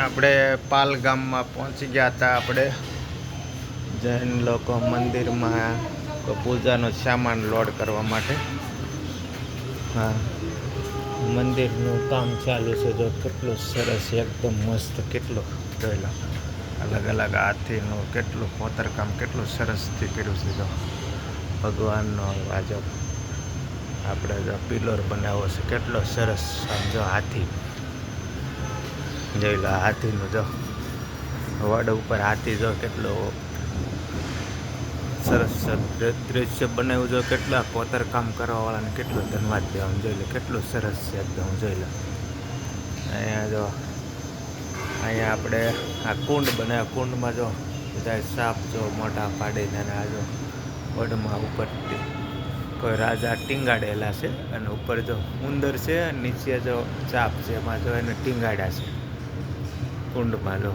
આપણે પાલ ગામમાં પહોંચી ગયા હતા. આપણે જૈન લોકો મંદિરમાં પૂજાનો સામાન લોડ કરવા માટે. હા, મંદિરનું કામ ચાલુ છે. જો કેટલું સરસ, એકદમ મસ્ત, કેટલું જોયેલા અલગ અલગ હાથીનું કેટલું કોતરકામ કેટલું સરસથી કર્યું છે. જો ભગવાનનો આજો આપણે જો પિલર બનાવ્યો છે, કેટલો સરસ. જો હાથી જોઈ લો, હાથીનું જો વડ ઉપર હાથી જો કેટલો સરસ દૃશ્ય બનાવ્યું. જો કેટલા કોતરકામ કરવાવાળાને કેટલું ધન્યવાદ દેવાનું. જોઈ લો કેટલું સરસ છે એકદમ. જોઈ લો અહીંયા જો અહીંયા આપણે આ કુંડ બનાવ્યા. કુંડમાં જો બધા સાપ જો મોટા પાડીને આ જો વડમાં ઉપરથી કોઈ રાજા ટીંગાડેલા છે અને ઉપર જો ઉંદર છે, નીચે જો સાપ છે, એમાં જો એને ટીંગાડ્યા છે કુંડમાં. જો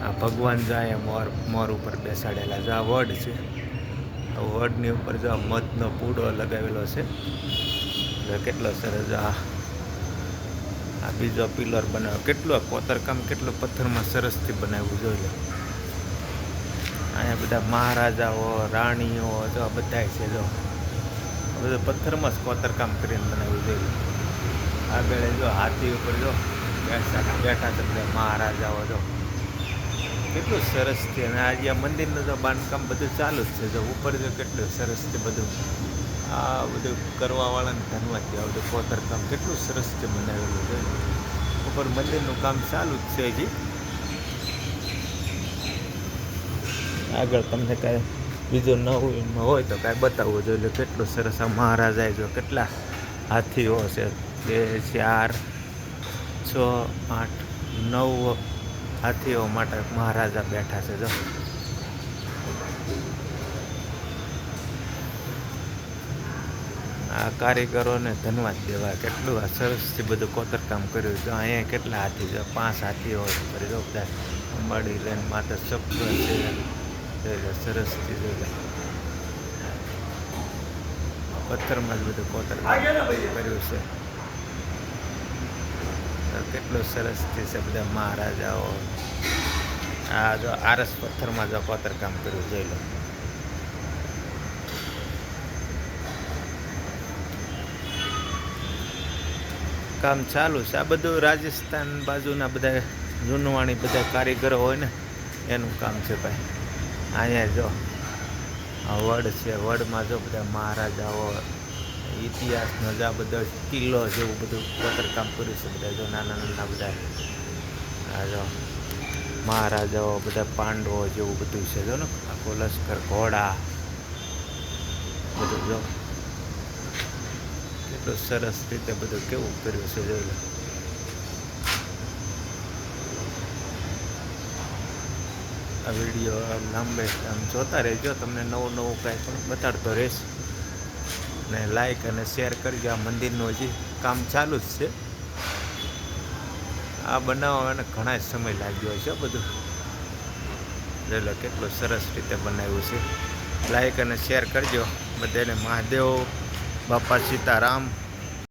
આ ભગવાન જો અહીંયા મોર ઉપર બેસાડેલા. જો આ વડ છે, આ વડની ઉપર જો આ મધનો પૂડો લગાવેલો છે. કેટલો સરસ. આ બીજો પિલર બનાવ્યો. કેટલું કોતરકામ કેટલું પથ્થરમાં સરસથી બનાવ્યું. જોઈ લો અહીંયા બધા મહારાજાઓ, રાણીઓ જો બધા છે. જો બધું પથ્થરમાં જ કોતરકામ કરીને બનાવ્યું. જોઈ લો આગળ જો હાથી ઉપર જો બેઠા છે બધા મહારાજાઓ. જો કેટલું સરસથી. અને આજે મંદિરનું જો બાંધકામ બધું ચાલુ જ છે. જો ઉપર જો કેટલું સરસથી બધું આ બધું કરવાવાળાને ધન્યવાદ દે. આ બધું કોતરકામ કેટલું સરસથી બનાવેલું છે. ઉપર મંદિરનું કામ ચાલુ જ છે હજી. આગળ તમને કાંઈ બીજું નવું હોય તો કાંઈ બતાવવું જોઈએ. કેટલું સરસ. આ મહારાજાએ જો કેટલા હાથીઓ છે. 2 4 6 8 9 હાથીઓ માટે મહારાજા બેઠા છે. જો આ કારીગરોને ધન્યવાદ દેવા. કેટલું આ સરસથી બધું કોતરકામ કર્યું છે. અહીંયા કેટલા હાથી છે? 5 હાથીઓ ફરી જો બધા અંબાડી લઈને માતા ચક્ર છે. સરસથી જોઈ લે પથ્થરમાં જ બધું કોતરકામ કર્યું છે. કેટલું સરસથી છે બધા મહારાજાઓ. આ જો આરસ પથ્થરમાં જો કોતરકામ કર્યું. જોઈ લો કામ ચાલુ છે. આ બધું રાજસ્થાન બાજુના બધા જૂનવાણી બધા કારીગરો હોય ને એનું કામ છે ભાઈ. અહીંયા જો આ વડ છે. વડમાં જો બધા મહારાજાઓ ઇતિહાસનો જ આ બધો કિલ્લો જેવું બધું કોતરકામ કર્યું છે. બધા જો નાના નાના બધા આ જો મહારાજાઓ બધા પાંડવો જેવું બધું છે. જો ને આખો લશ્કર, ઘોડા બધું જો કેટલું સરસ રીતે બધું કેવું કર્યું છે. જોઈ લો આ વિડીયો લાંબે આમ જોતા રહેજો. તમને નવું નવું કાંઈ પણ બતાડતો રહીશ. ને લાઈક અને શેર કરજો. આ મંદિરનું હજી કામ ચાલુ જ છે. આ બનાવવાને ઘણા સમય લાગ્યો છે બધું. જોઈ લો કેટલું સરસ રીતે બનાવ્યું છે. લાઈક અને શેર કરજો. બધાને મહાદેવ બાપા સીતારામ.